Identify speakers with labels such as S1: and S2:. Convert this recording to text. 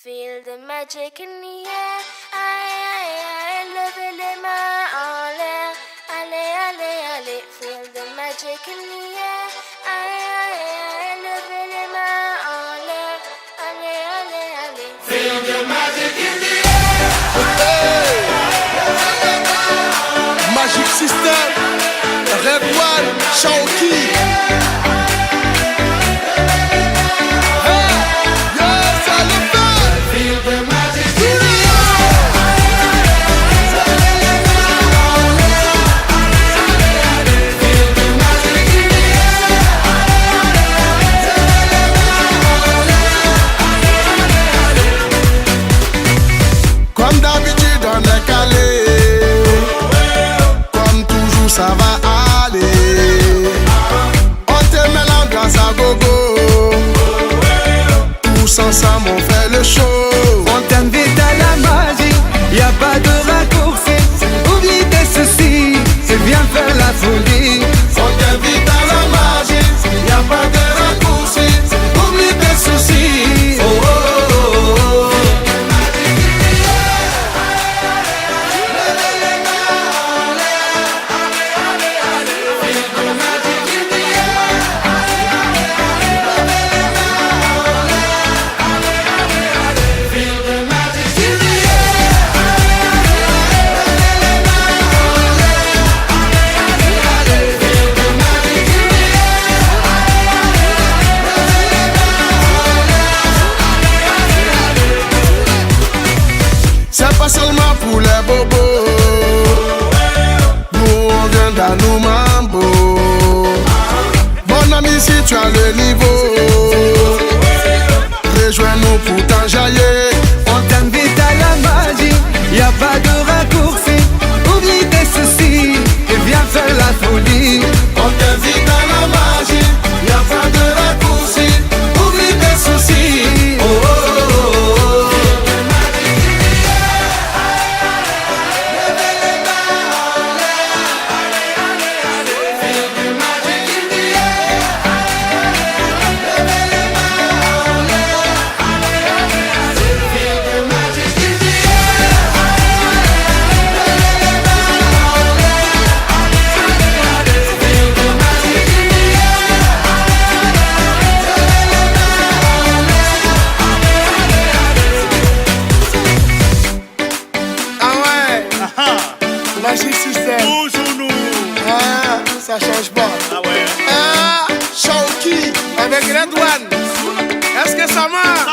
S1: Feel the magic in the air. Aïe, aïe, aïe, levez les mains en l'air. Allez, allez, allez. Feel the magic in the air. Aïe, aïe, aïe, levez les mains en l'air. Allez, allez, allez.
S2: Feel the magic in the air.
S3: Magic System, Red One, Shaoki. Comme d'habitude on est calé, comme toujours ça va aller. On te met l'ambiance à gogo, tous ensemble on fait le show.
S4: On t'invite à la magie, y a pas de raccourci. Oublie tes soucis, et viens faire la folie.
S3: On t'invite à la magie, y a pas de raccourci. Oublie tes soucis. Oh, oh, oh, oh. C'est pas seulement pour les bobos, nous on vient d'Anou Mambo. Mon ami, si tu as le niveau, rejoins-nous pour t'enjailler.
S4: On t'invite à la magie, y a pas de raccourci. Oublie tes soucis, et viens faire la folie.
S3: On t'invite à la magie, y a pas de raccourci. Oublie tes soucis. Oh, oh, oh, oh. Magic System.
S2: Toujours nous.
S3: Ah, ça change pas.
S2: Ah ouais.
S3: Ah, Shaoki avec Red One. Est-ce que ça marche?